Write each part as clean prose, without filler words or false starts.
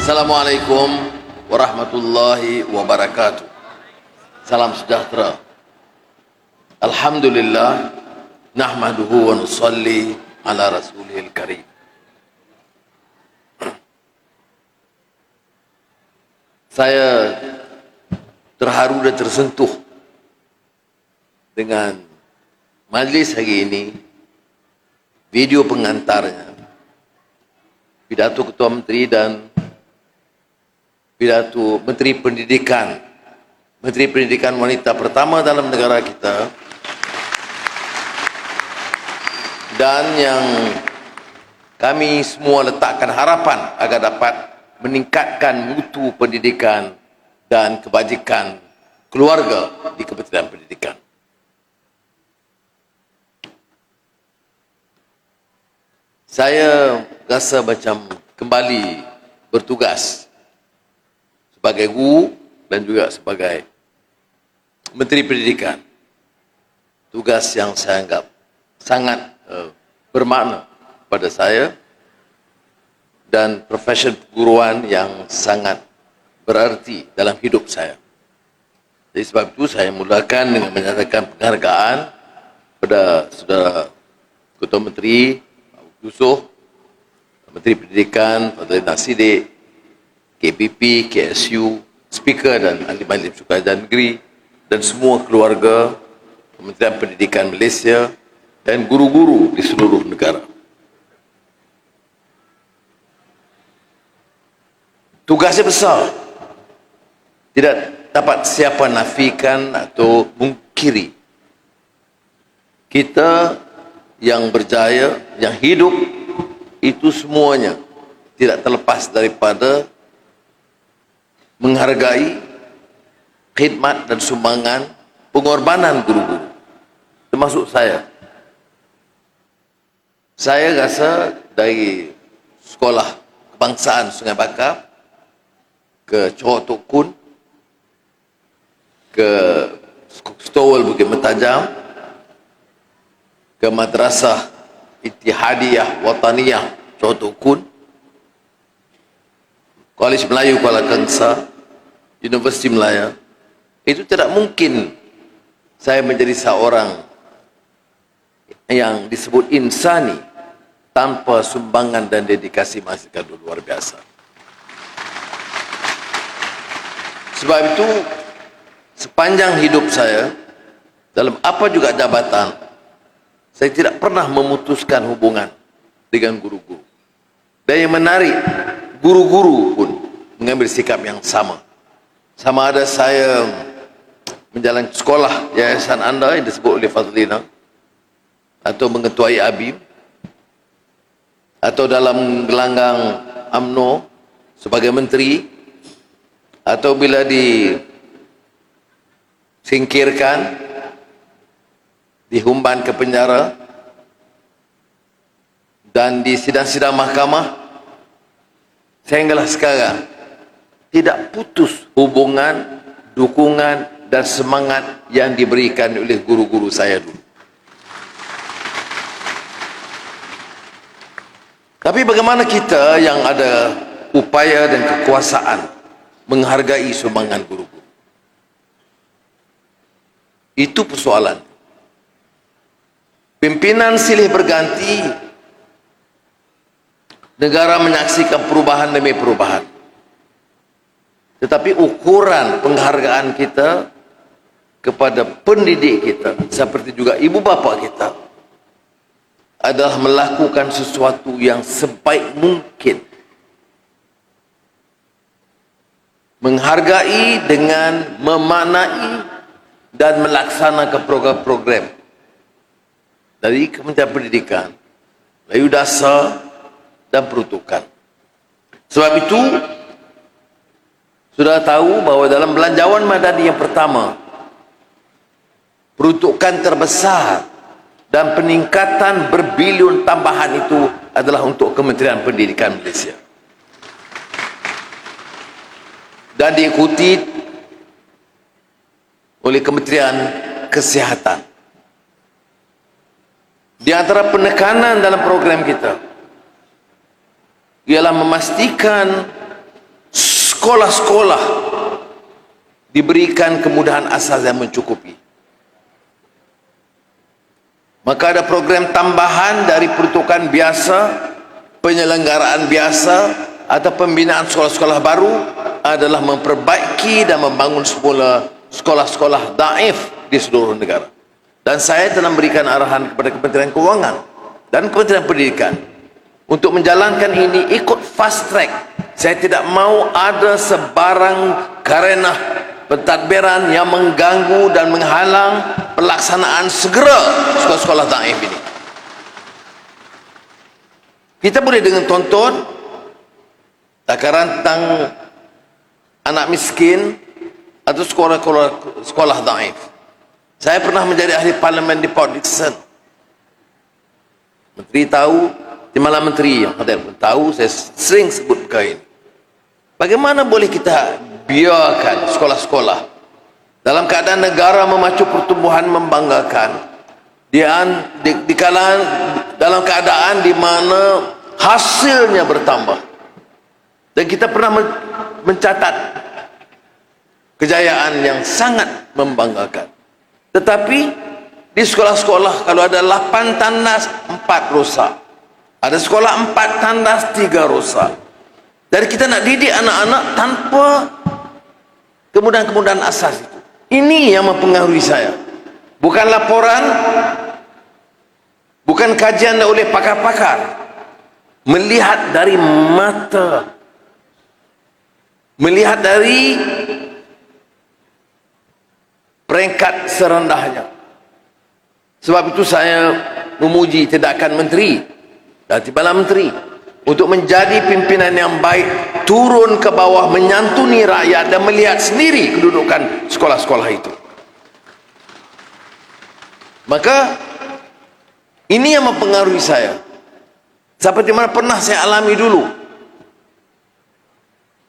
Assalamualaikum warahmatullahi wabarakatuh. Salam sejahtera. Alhamdulillah, nahmaduhu wa nusalli ala rasulihil karim. Saya terharu dan tersentuh dengan majlis hari ini, video pengantarnya, pidato Ketua Menteri dan pidato Menteri Pendidikan wanita pertama dalam negara kita, dan yang kami semua letakkan harapan agar dapat meningkatkan mutu pendidikan dan kebajikan keluarga di Kementerian Pendidikan. Saya rasa macam kembali bertugas sebagai guru dan juga sebagai Menteri Pendidikan. Tugas yang saya anggap sangat bermakna pada saya dan profesi keguruan yang sangat berarti dalam hidup saya. Jadi sebab itu saya mulakan dengan menyatakan penghargaan kepada saudara Ketua Menteri Yusof, Menteri Pendidikan Fadlin Nasidik, KPP, KSU, Speaker dan Ahli Majlis Syukaran Negeri, dan semua keluarga Kementerian Pendidikan Malaysia dan guru-guru di seluruh negara. Tugasnya besar. Tidak dapat siapa nafikan atau mungkiri. Kita yang berjaya, yang hidup, itu semuanya tidak terlepas daripada menghargai khidmat dan sumbangan pengorbanan guru-guru, termasuk saya. Saya rasa dari sekolah kebangsaan Sungai Bakar ke Johor Tok Kun, ke Stowell Bukit Mentajam, ke Madrasah Ittihadiyah Wataniyah Johor Tok Kun, Kolej Melayu Kuala Kangsar, Universiti Melaya, itu tidak mungkin saya menjadi seorang yang disebut insani tanpa sumbangan dan dedikasi masyarakat luar biasa. Sebab itu sepanjang hidup saya, dalam apa juga jabatan, saya tidak pernah memutuskan hubungan dengan guru-guru. Dan yang menarik, guru-guru pun mengambil sikap yang sama. Sama ada saya menjalankan sekolah yayasan anda yang disebut oleh Fadlina, atau mengetuai ABIM, atau dalam gelanggang UMNO sebagai menteri, atau bila disingkirkan, dihumban ke penjara, dan di sidang-sidang mahkamah, sehinggalah sekarang tidak putus hubungan, dukungan dan semangat yang diberikan oleh guru-guru saya dulu. Tapi bagaimana kita yang ada upaya dan kekuasaan menghargai sumbangan guru-guru? Itu persoalan. Pimpinan silih berganti, negara menyaksikan perubahan demi perubahan. Tetapi ukuran penghargaan kita kepada pendidik kita, seperti juga ibu bapa kita, adalah melakukan sesuatu yang sebaik mungkin. Menghargai dengan memaknai dan melaksanakan program-program dari Kementerian Pendidikan, Melayu Dasar dan Peruntukan. Sebab itu, sudah tahu bahawa dalam belanjawan madani yang pertama, peruntukan terbesar dan peningkatan berbilion tambahan itu adalah untuk Kementerian Pendidikan Malaysia. Dan diikuti oleh Kementerian Kesihatan. Di antara penekanan dalam program kita ialah memastikan sekolah-sekolah diberikan kemudahan asas yang mencukupi. Maka ada program tambahan dari peruntukan biasa, penyelenggaraan biasa atau pembinaan sekolah-sekolah baru adalah memperbaiki dan membangun semula sekolah-sekolah daif di seluruh negara. Dan saya telah memberikan arahan kepada Kementerian Keuangan dan Kementerian Pendidikan untuk menjalankan ini ikut fast track. Saya tidak mau ada sebarang karenah pentadbiran yang mengganggu dan menghalang pelaksanaan segera sekolah-sekolah daif ini. Kita boleh dengan tonton takaran tentang anak miskin atau sekolah daif. Saya pernah menjadi ahli parlimen di Port Dickson. Menteri tahu, malah menteri yang hadir pun tahu, saya sering sebut perkara ini. Bagaimana boleh kita biarkan sekolah-sekolah dalam keadaan negara memacu pertumbuhan membanggakan dalam keadaan di mana hasilnya bertambah, dan kita pernah mencatat kejayaan yang sangat membanggakan. Tetapi di sekolah-sekolah kalau ada 8 tandas 4 rosak, ada sekolah 4 tandas 3 rosak. Jadi kita nak didik anak-anak tanpa kemudahan-kemudahan asas itu. Ini yang mempengaruhi saya. Bukan laporan, bukan kajian oleh pakar-pakar. Melihat dari mata, melihat dari peringkat serendahnya. Sebab itu saya memuji tindakan menteri dan timbalan menteri untuk menjadi pimpinan yang baik, turun ke bawah, menyantuni rakyat dan melihat sendiri kedudukan sekolah-sekolah itu. Maka ini yang mempengaruhi saya. Seperti mana pernah saya alami dulu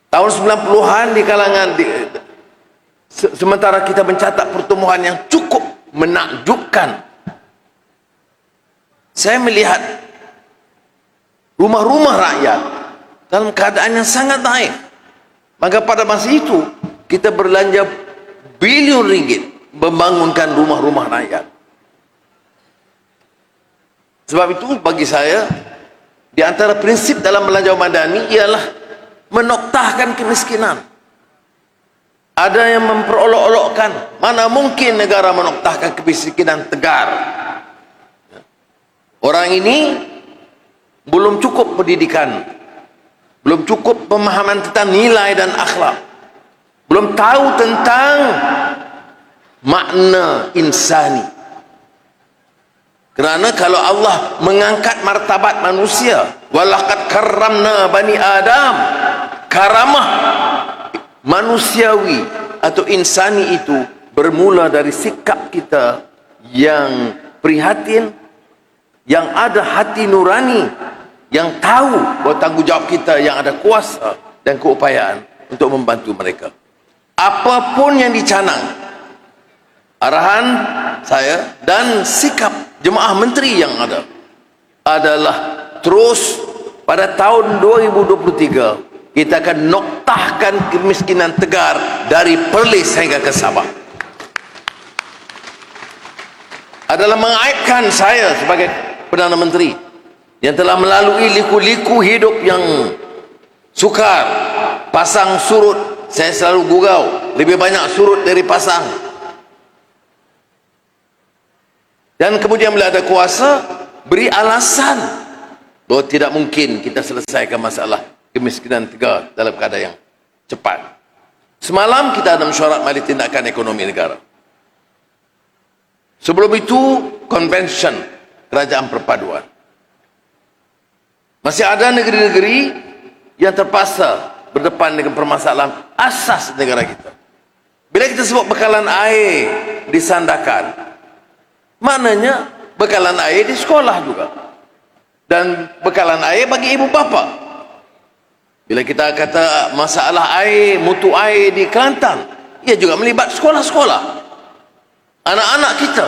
tahun 90-an di kalangan sementara kita mencatat pertumbuhan yang cukup menakjubkan, saya melihat rumah-rumah rakyat dalam keadaan yang sangat baik. Maka pada masa itu kita berlanja bilion ringgit membangunkan rumah-rumah rakyat. Sebab itu bagi saya, di antara prinsip dalam belanja madani ialah menoktahkan kemiskinan. Ada yang memperolok-olokkan, mana mungkin negara menoktahkan kemiskinan tegar. Orang ini belum cukup pendidikan, belum cukup pemahaman tentang nilai dan akhlak, belum tahu tentang makna insani. Kerana kalau Allah mengangkat martabat manusia, walaqad karramna bani Adam, karamah manusiawi atau insani itu bermula dari sikap kita yang prihatin, yang ada hati nurani, yang tahu bahawa tanggungjawab kita yang ada kuasa dan keupayaan untuk membantu mereka. Apapun yang dicanang, arahan saya dan sikap jemaah menteri yang ada adalah terus pada tahun 2023 kita akan noktahkan kemiskinan tegar dari Perlis hingga ke Sabah. Adalah mengaibkan saya sebagai Perdana Menteri yang telah melalui liku-liku hidup yang sukar, pasang surut. Saya selalu gurau, lebih banyak surut dari pasang. Dan kemudian bila ada kuasa, beri alasan bahawa tidak mungkin kita selesaikan masalah kemiskinan tegar dalam keadaan yang cepat. Semalam kita ada mesyuarat Majlis Tindakan Ekonomi Negara. Sebelum itu convention kerajaan perpaduan. Masih ada negeri-negeri yang terpaksa berdepan dengan permasalahan asas negara kita. Bila kita sebut bekalan air disandarkan, maknanya bekalan air di sekolah juga, dan bekalan air bagi ibu bapa. Bila kita kata masalah air, mutu air di Kelantan, ia juga melibat sekolah-sekolah, anak-anak kita.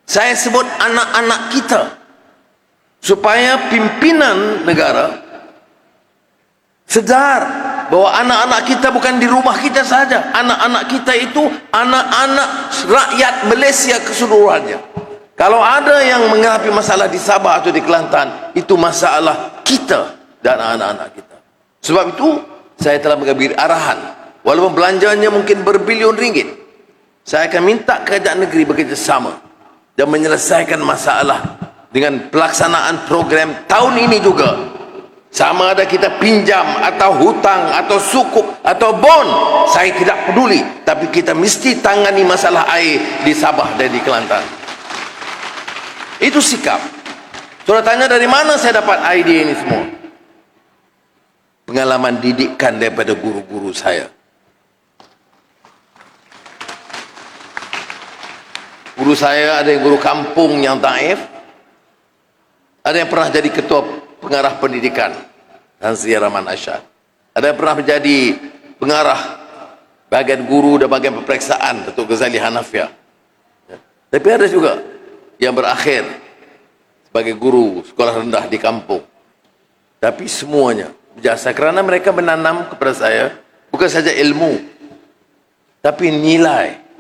Saya sebut anak-anak kita, supaya pimpinan negara sedar bahwa anak-anak kita bukan di rumah kita saja. Anak-anak kita itu anak-anak rakyat Malaysia keseluruhannya. Kalau ada yang menghadapi masalah di Sabah atau di Kelantan, itu masalah kita dan anak-anak kita. Sebab itu saya telah mengambil arahan, walaupun belanjanya mungkin berbilion ringgit, saya akan minta kerajaan negeri bekerjasama dan menyelesaikan masalah dengan pelaksanaan program tahun ini juga. Sama ada kita pinjam atau hutang atau sukuk atau bond, saya tidak peduli, tapi kita mesti tangani masalah air di Sabah dan di Kelantan. Itu sikap. Saudara tanya dari mana saya dapat idea ini semua? Pengalaman didikan daripada guru-guru saya. Guru saya ada yang guru kampung yang taif, ada yang pernah jadi ketua pengarah pendidikan Tan Sri Rahman Asyad, ada yang pernah menjadi pengarah bagian guru dan bagian peperiksaan Datuk Ghazali Hanafiah. Tapi ada juga yang berakhir sebagai guru sekolah rendah di kampung. Tapi semuanya berjasa kerana mereka menanam kepada saya bukan saja ilmu, tapi nilai.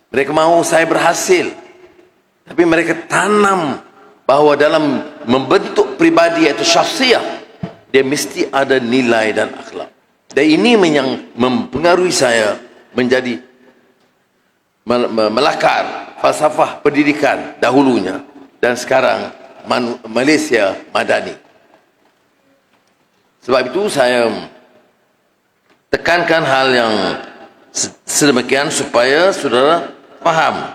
Mereka mahu saya berhasil, tapi mereka tanam bahawa dalam membentuk pribadi iaitu syakhsiyah, dia mesti ada nilai dan akhlak. Dan ini yang mempengaruhi saya menjadi melakar falsafah pendidikan dahulunya dan sekarang Malaysia Madani. Sebab itu saya tekankan hal yang sedemikian supaya saudara faham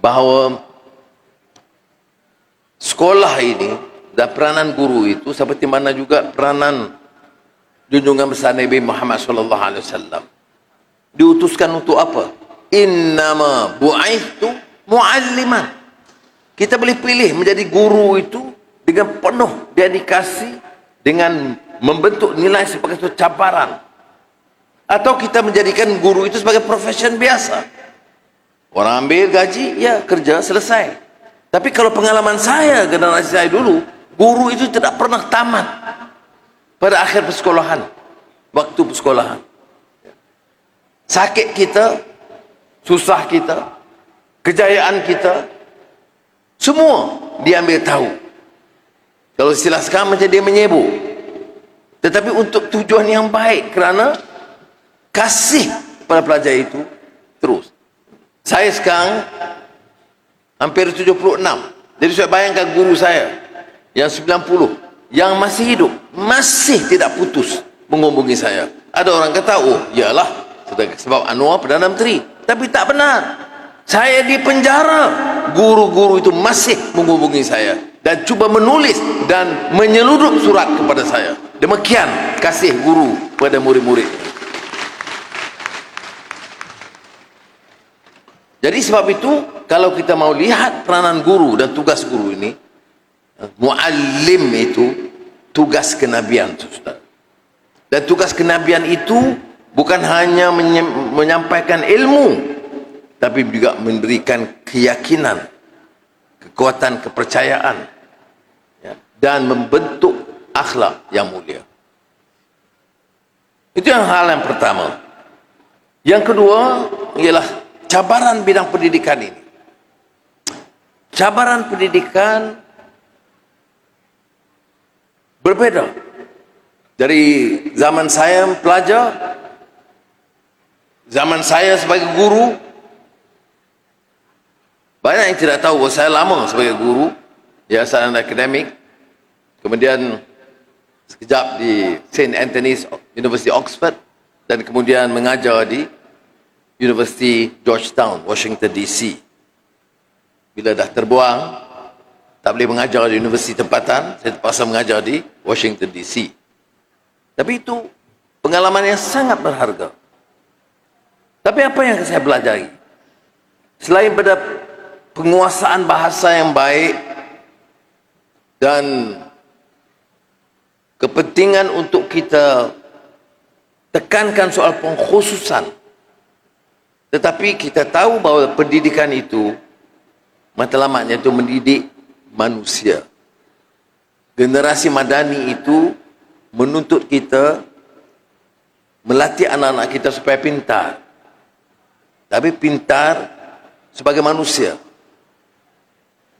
bahawa sekolah ini dan peranan guru itu seperti mana juga peranan junjungan besar Nabi Muhammad SAW. Diutuskan untuk apa? Innama bu'aithtu mu'alliman. Kita boleh pilih menjadi guru itu dengan penuh dedikasi, dengan membentuk nilai sebagai satu cabaran, atau kita menjadikan guru itu sebagai profesion biasa. Orang ambil gaji, ya kerja selesai. Tapi kalau pengalaman saya, generasi saya dulu, guru itu tidak pernah tamat pada akhir persekolahan, waktu persekolahan. Sakit kita, susah kita, kejayaan kita, semua diambil tahu. Kalau istilah sekarang macam dia menyebut, tetapi untuk tujuan yang baik, kerana kasih pada pelajar itu terus. Saya sekarang hampir 76. Jadi saya bayangkan guru saya yang 90, yang masih hidup, masih tidak putus menghubungi saya. Ada orang kata, oh iyalah sebab Anwar Perdana Menteri. Tapi tak benar. Saya di penjara, guru-guru itu masih menghubungi saya dan cuba menulis dan menyeludup surat kepada saya. Demikian kasih guru pada murid-murid. Jadi sebab itu, kalau kita mau lihat peranan guru dan tugas guru ini, muallim itu tugas kenabian, saudara. Dan tugas kenabian itu bukan hanya menyampaikan ilmu, tapi juga memberikan keyakinan, kekuatan kepercayaan, ya, dan membentuk akhlak yang mulia. Itu hal yang pertama. Yang kedua ialah cabaran bidang pendidikan ini. Cabaran pendidikan berbeda dari zaman saya pelajar, zaman saya sebagai guru. Banyak yang tidak tahu bahawa saya lama sebagai guru yayasan akademik, kemudian sekejap di St. Anthony's University Oxford, dan kemudian mengajar di University Georgetown, Washington DC. Bila dah terbuang, tak boleh mengajar di universiti tempatan, saya terpaksa mengajar di Washington DC. Tapi itu pengalaman yang sangat berharga. Tapi apa yang saya pelajari? Selain pada penguasaan bahasa yang baik dan kepentingan untuk kita tekankan soal pengkhususan, tetapi kita tahu bahawa pendidikan itu matlamatnya itu mendidik manusia. Generasi Madani itu menuntut kita melatih anak-anak kita supaya pintar. Tapi pintar sebagai manusia,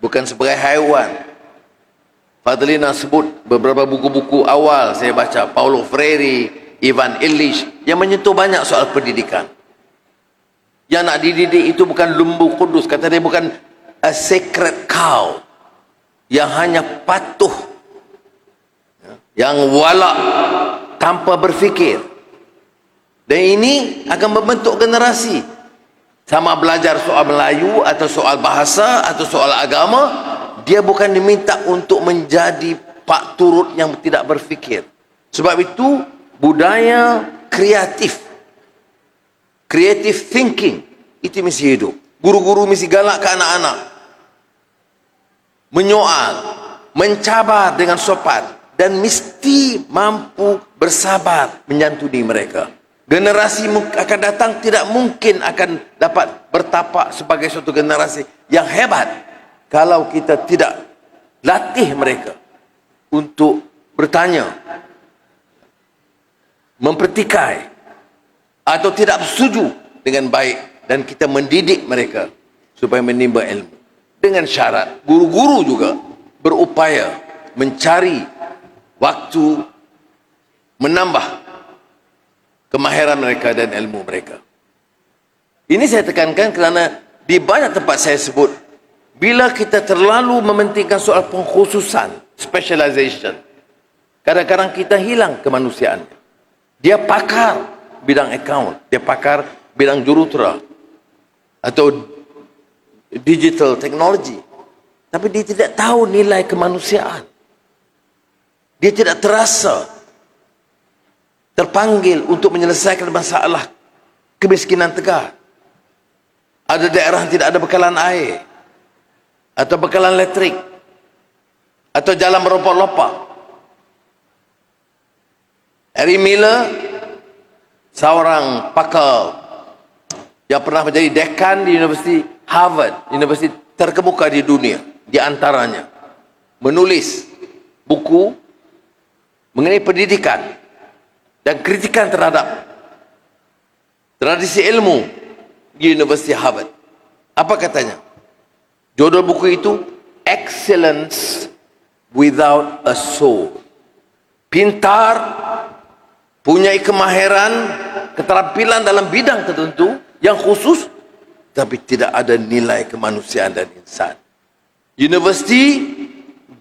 bukan sebagai haiwan. Fadlina sebut beberapa buku-buku awal saya baca, Paulo Freire, Ivan Illich, yang menyentuh banyak soal pendidikan. Yang nak dididik itu bukan lembu kudus, kata dia, bukan a sacred cow yang hanya patuh, yang walak tanpa berfikir. Dan ini akan membentuk generasi. Sama belajar soal Melayu atau soal bahasa atau soal agama, dia bukan diminta untuk menjadi pak turut yang tidak berfikir. Sebab itu budaya kreatif, creative thinking itu mesti hidup. Guru-guru mesti galak ke anak-anak, menyoal, mencabar dengan sopan, dan mesti mampu bersabar menyantuni mereka. Generasi akan datang tidak mungkin akan dapat bertapak sebagai suatu generasi yang hebat kalau kita tidak latih mereka untuk bertanya, mempertikai, atau tidak setuju dengan baik, dan kita mendidik mereka supaya menimba ilmu. Dengan syarat guru-guru juga berupaya mencari waktu menambah kemahiran mereka dan ilmu mereka. Ini saya tekankan kerana di banyak tempat saya sebut, bila kita terlalu mementingkan soal pengkhususan, specialization, kadang-kadang kita hilang kemanusiaannya. Dia pakar bidang account, dia pakar bidang jurutera atau digital technology, tapi dia tidak tahu nilai kemanusiaan. Dia tidak terasa terpanggil untuk menyelesaikan masalah kemiskinan tegar. Ada daerah yang tidak ada bekalan air, atau bekalan elektrik, atau jalan meropak-lopak. Harry Miller, seorang pakar yang pernah menjadi dekan di Universiti Harvard, universiti terkemuka di dunia, di antaranya menulis buku mengenai pendidikan dan kritikan terhadap tradisi ilmu di Universiti Harvard. Apa katanya? Judul buku itu Excellence Without a Soul. Pintar, punya kemahiran, keterampilan dalam bidang tertentu yang khusus, tapi tidak ada nilai kemanusiaan dan insan. Universiti,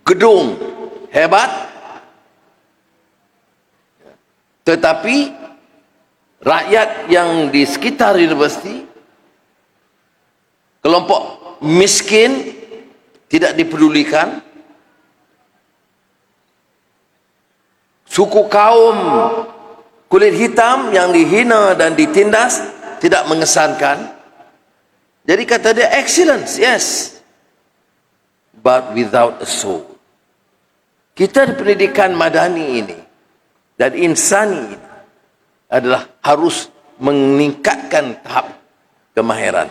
gedung hebat, tetapi rakyat yang di sekitar universiti, kelompok miskin, tidak dipedulikan. Suku kaum kulit hitam yang dihina dan ditindas, tidak mengesankan. Jadi kata dia excellence, yes, but without a soul. Kita di pendidikan madani ini dan insani ini adalah harus meningkatkan tahap kemahiran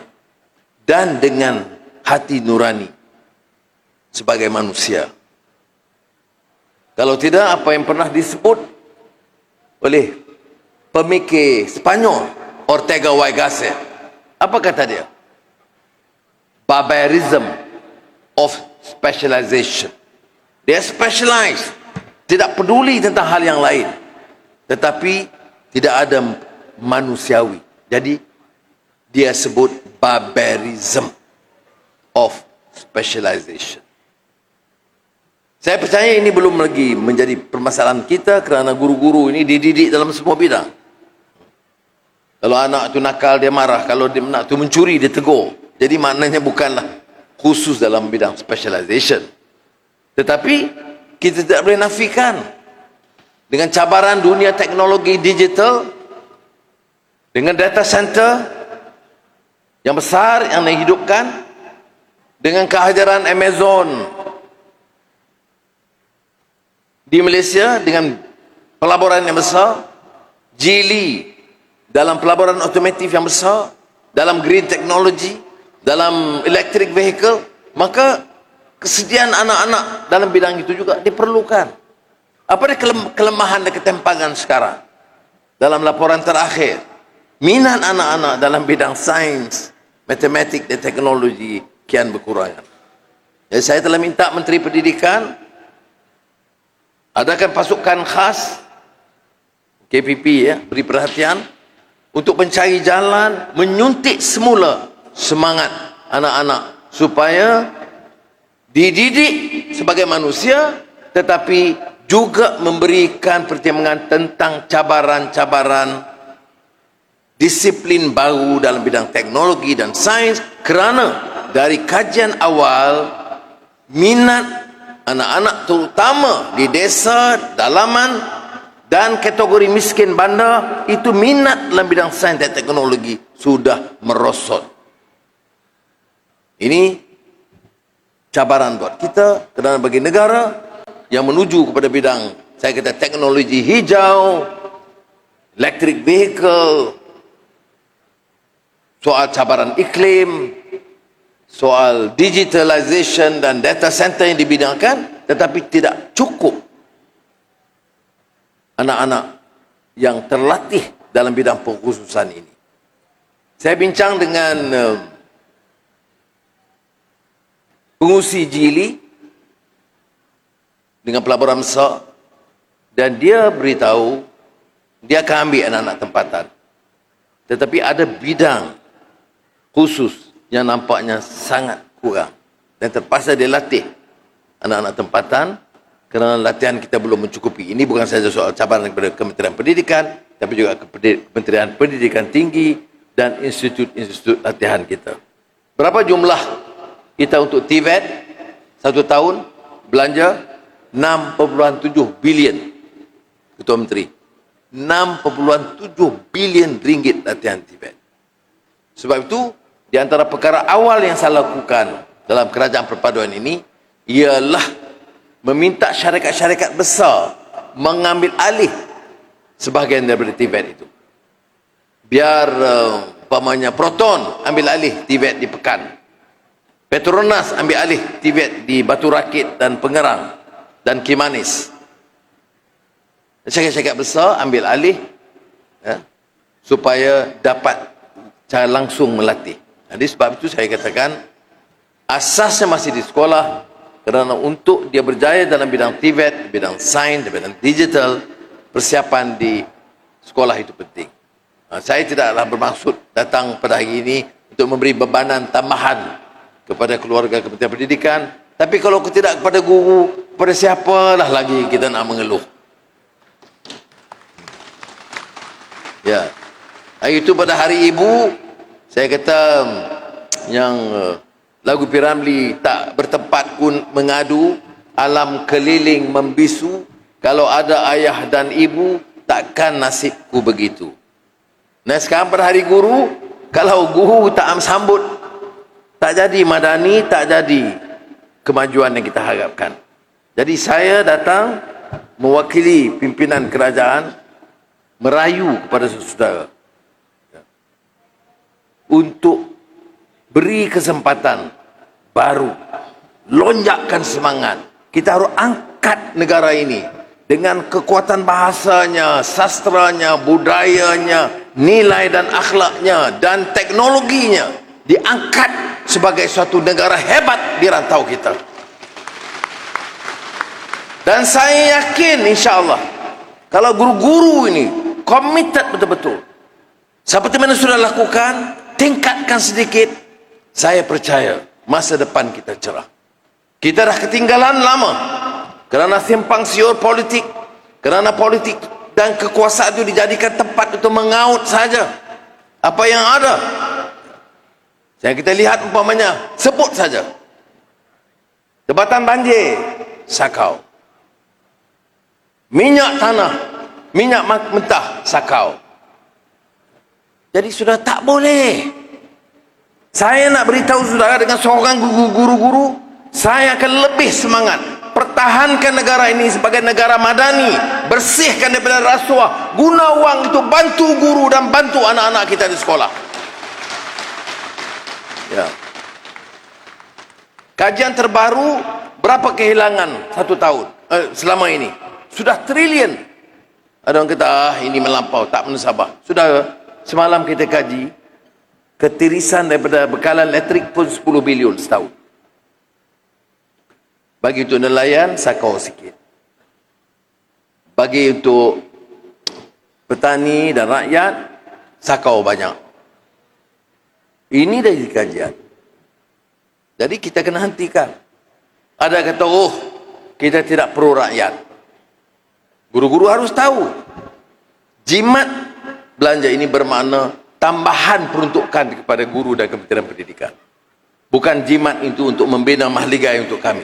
dan dengan hati nurani sebagai manusia. Kalau tidak, apa yang pernah disebut oleh pemikir Spanyol Ortega y Gasset, apa kata dia? Barbarism of specialization. Dia specialized, tidak peduli tentang hal yang lain, tetapi tidak ada manusiawi. Jadi dia sebut barbarism of specialization. Saya percaya ini belum lagi menjadi permasalahan kita kerana guru-guru ini dididik dalam semua bidang. Kalau anak tu nakal, dia marah. Kalau dia anak tu mencuri, dia tegur. Jadi maknanya bukanlah khusus dalam bidang specialization. Tetapi kita tidak boleh nafikan dengan cabaran dunia teknologi digital, dengan data center yang besar yang dihidupkan, dengan kehadiran Amazon di Malaysia dengan pelaburan yang besar, Geely dalam pelaburan otomotif yang besar, dalam green technology, dalam electric vehicle, maka kesediaan anak-anak dalam bidang itu juga diperlukan. Apa dia kelemahan dan ketimpangan sekarang dalam laporan terakhir, minat anak-anak dalam bidang sains, matematik dan teknologi kian berkurangan. Jadi saya telah minta Menteri Pendidikan adakan pasukan khas KPP, ya, beri perhatian untuk mencari jalan menyuntik semula semangat anak-anak supaya dididik sebagai manusia, tetapi juga memberikan pertimbangan tentang cabaran-cabaran disiplin baru dalam bidang teknologi dan sains, kerana dari kajian awal minat anak-anak terutama di desa, dalaman dan kategori miskin bandar itu minat dalam bidang sains dan teknologi sudah merosot. Ini cabaran buat kita, kerana bagi negara yang menuju kepada bidang, saya kata, teknologi hijau, electric vehicle, soal cabaran iklim, soal digitalization dan data center yang dibidangkan, tetapi tidak cukup anak-anak yang terlatih dalam bidang pengkhususan ini. Saya bincang dengan pengurusi Jili dengan pelaburan besar, dan dia beritahu dia akan ambil anak-anak tempatan, tetapi ada bidang khusus yang nampaknya sangat kurang, dan terpaksa dia latih anak-anak tempatan kerana latihan kita belum mencukupi. Ini bukan saja soal cabaran kepada Kementerian Pendidikan, tapi juga Kementerian Pendidikan Tinggi dan institut-institut latihan kita. Berapa jumlah kita untuk TVET satu tahun belanja? 6.7 bilion, Ketua Menteri. 6.7 bilion ringgit latihan TVET. Sebab itu, di antara perkara awal yang saya lakukan dalam kerajaan perpaduan ini ialah meminta syarikat-syarikat besar mengambil alih sebahagian daripada TVET itu. Biar umpamanya Proton ambil alih TVET di Pekan, Petronas ambil alih TVET di Batu Rakit dan Pengerang dan Kimanis. Syarikat-syarikat besar ambil alih, ya, supaya dapat cara langsung melatih. Jadi sebab itu saya katakan asasnya masih di sekolah, kerana untuk dia berjaya dalam bidang TVET, bidang sains, bidang digital, persiapan di sekolah itu penting. Saya tidaklah bermaksud datang pada hari ini untuk memberi bebanan tambahan kepada keluarga Kementerian Pendidikan, tapi kalau tidak kepada guru, kepada siapalah lagi kita nak mengeluh. Ya, hari itu pada Hari Ibu, saya kata yang lagu Piramli, tak bertempat pun mengadu, alam keliling membisu, kalau ada ayah dan ibu, takkan nasibku begitu. Nah sekarang pada Hari Guru, kalau guru tak sambut, tak jadi madani, tak jadi kemajuan yang kita harapkan. Jadi saya datang mewakili pimpinan kerajaan, merayu kepada saudara untuk beri kesempatan baru, lonjakkan semangat. Kita harus angkat negara ini dengan kekuatan bahasanya, sastranya, budayanya, nilai dan akhlaknya dan teknologinya, diangkat sebagai suatu negara hebat di rantau kita. Dan saya yakin insya-Allah kalau guru-guru ini komited betul-betul seperti mana sudah lakukan, tingkatkan sedikit, saya percaya masa depan kita cerah. Kita dah ketinggalan lama kerana simpang siur politik, kerana politik dan kekuasaan itu dijadikan tempat untuk mengaut saja apa yang ada. Yang kita lihat umpamanya, sebut saja jabatan banjir, Sakau, minyak tanah, minyak mentah, Sakau. Jadi sudah tak boleh. Saya nak beritahu saudara dengan seorang guru-guru, saya akan lebih semangat pertahankan negara ini sebagai negara madani, bersihkan daripada rasuah, guna wang itu bantu guru dan bantu anak-anak kita di sekolah. Ya. Kajian terbaru, berapa kehilangan satu tahun selama ini? Sudah trilion Ada orang kata, ini melampau, tak mensabar. Sudah, semalam kita kaji, ketirisan daripada bekalan elektrik pun 10 bilion setahun. Bagi untuk nelayan, sakau sikit. Bagi untuk petani dan rakyat, sakau banyak. Ini dari kajian. Jadi kita kena hentikan. Ada kata, oh, kita tidak perlu rakyat. Guru-guru harus tahu. Jimat belanja ini bermakna tambahan peruntukan kepada guru dan Kementerian Pendidikan. Bukan jimat itu untuk membina mahligai untuk kami.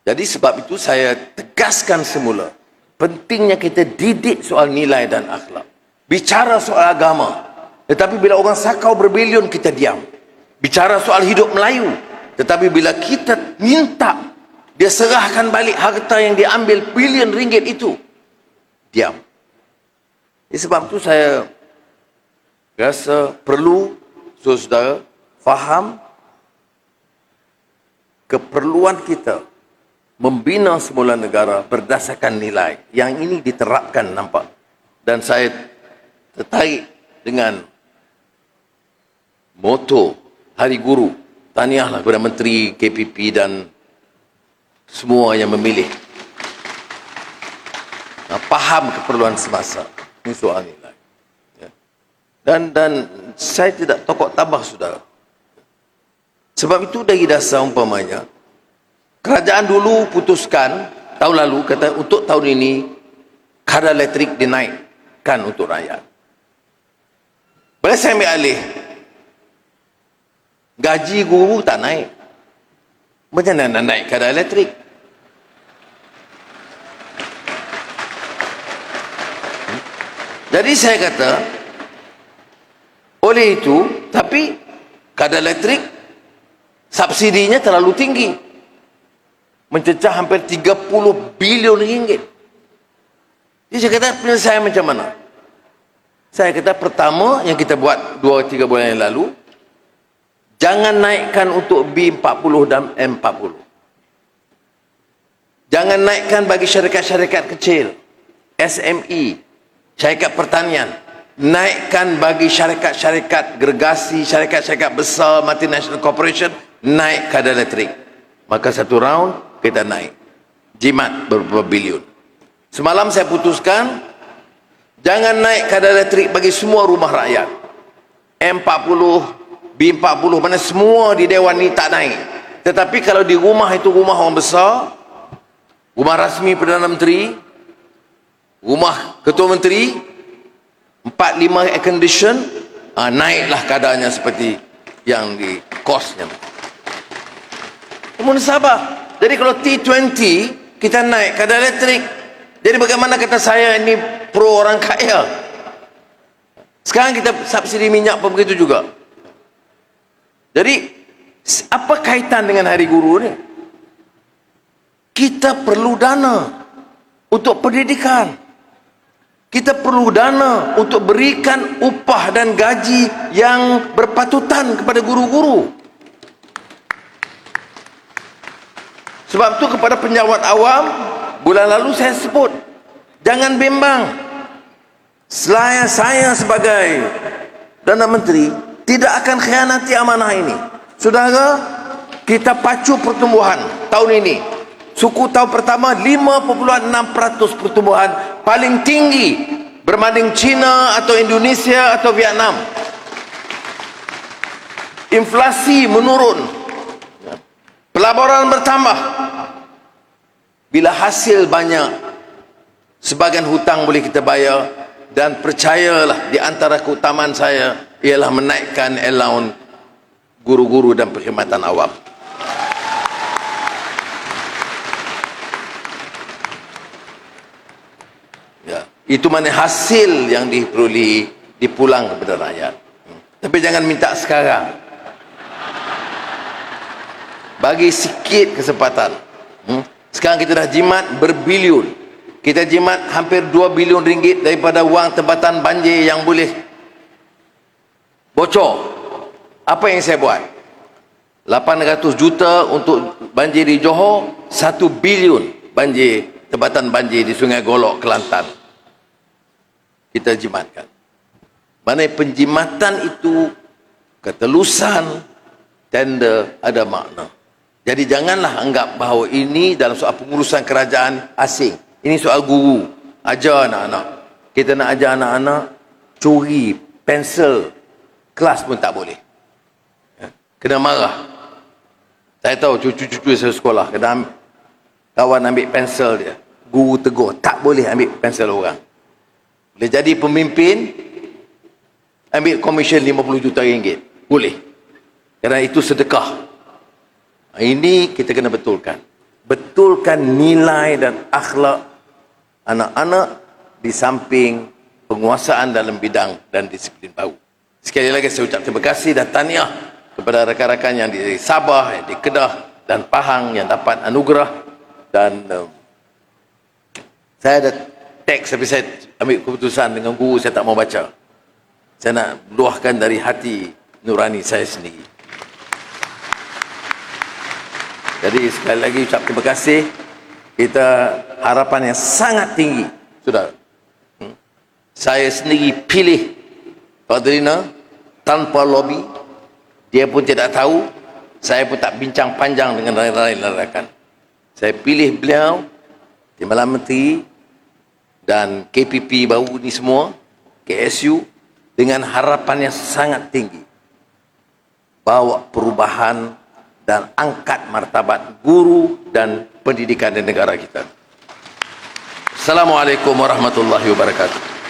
Jadi sebab itu saya tegaskan semula, pentingnya kita didik soal nilai dan akhlak. Bicara soal agama. Tetapi bila orang sakau berbilion, kita diam. Bicara soal hidup Melayu. Tetapi bila kita minta dia serahkan balik harta yang diambil bilion ringgit itu, diam. Sebab itu saya rasa perlu saudara faham keperluan kita membina semula negara berdasarkan nilai. Yang ini diterapkan nampak. Dan saya tertarik dengan moto Hari Guru. Tahniahlah kepada Menteri KPP dan semua yang memilih. Faham keperluan semasa. Ini soal nilai. Ya. Dan saya tidak tokok tabah, saudara. Sebab itu dari dasar umpamanya, kerajaan dulu putuskan, tahun lalu, kata untuk tahun ini, kadar elektrik dinaikkan untuk rakyat. Bila saya ambil alih, gaji guru tak naik. Macam mana nak naik kadar elektrik? Jadi saya kata, oleh itu, tapi kadar elektrik subsidinya terlalu tinggi. Mencecah hampir 30 bilion ringgit. Jadi saya kata, penyelesaian macam mana? Saya kata, pertama yang kita buat 2-3 bulan yang lalu, jangan naikkan untuk B40 dan M40. Jangan naikkan bagi syarikat-syarikat kecil, SME, syarikat pertanian. Naikkan bagi syarikat-syarikat gergasi, syarikat-syarikat besar, multinational corporation, naik kadar elektrik. Maka satu round kita naik. Jimat beberapa bilion. Semalam saya putuskan, jangan naik kadar elektrik bagi semua rumah rakyat. M40, B40, mana semua di Dewan ni tak naik. Tetapi kalau di rumah itu rumah orang besar, rumah rasmi Perdana Menteri, rumah Ketua Menteri, 4-5 air condition, naiklah kadarnya seperti yang di kosnya. Kemudian sabar. Jadi kalau T20 kita naik kadar elektrik, jadi bagaimana kata saya ini pro orang kaya? Sekarang kita subsidi minyak pun begitu juga. Jadi apa kaitan dengan Hari Guru ni? Kita perlu dana untuk pendidikan. Kita perlu dana untuk berikan upah dan gaji yang berpatutan kepada guru-guru. Sebab itu kepada penjawat awam, bulan lalu saya sebut, jangan bimbang. Saya sebagai Perdana Menteri tidak akan khianati amanah ini. Saudara, kita pacu pertumbuhan tahun ini. Suku tahun pertama 5.6% pertumbuhan, paling tinggi berbanding China atau Indonesia atau Vietnam. Inflasi menurun, pelaburan bertambah. Bila hasil banyak, sebagian hutang boleh kita bayar. Dan percayalah, di antara keutamaan saya ialah menaikkan allowance guru-guru dan perkhidmatan awam. Itu mana hasil yang diperoleh dipulang kepada rakyat. Tapi jangan minta sekarang. Bagi sikit kesempatan. Sekarang kita dah jimat berbilion. Kita jimat hampir 2 bilion ringgit daripada wang tempatan banjir yang boleh bocor. Apa yang saya buat? 800 juta untuk banjir di Johor, 1 bilion banjir tempatan banjir di Sungai Golok, Kelantan. Kita jimatkan. Mana penjimatan itu, ketelusan, tender ada makna. Jadi janganlah anggap bahawa ini dalam soal pengurusan kerajaan asing. Ini soal guru. Ajar anak-anak. Kita nak ajar anak-anak, curi pensel kelas pun tak boleh. Kena marah. Saya tahu cucu-cucu saya sekolah, kawan ambil pensel dia, guru tegur, tak boleh ambil pensel orang. Boleh jadi pemimpin, ambil komisen 50 juta ringgit. Boleh. Kerana itu sedekah. Ini kita kena betulkan. Betulkan nilai dan akhlak anak-anak di samping penguasaan dalam bidang dan disiplin baru. Sekali lagi saya ucap terima kasih dan tahniah kepada rakan-rakan yang di Sabah, yang di Kedah dan Pahang yang dapat anugerah. Dan saya ada teks tapi saya ambil keputusan dengan guru, saya tak mau baca. Saya nak luahkan dari hati nurani saya sendiri. Jadi sekali lagi ucap terima kasih. Kita harapan yang sangat tinggi, saudara. Saya sendiri pilih Fadlina tanpa lobby. Dia pun tidak tahu. Saya pun tak bincang panjang dengan lain-lain rakan. Saya pilih beliau, Timbalan Menteri dan KPP baru ni semua, KSU, dengan harapan yang sangat tinggi. Bawa perubahan dan angkat martabat guru dan pendidikan di negara kita. Assalamualaikum warahmatullahi wabarakatuh.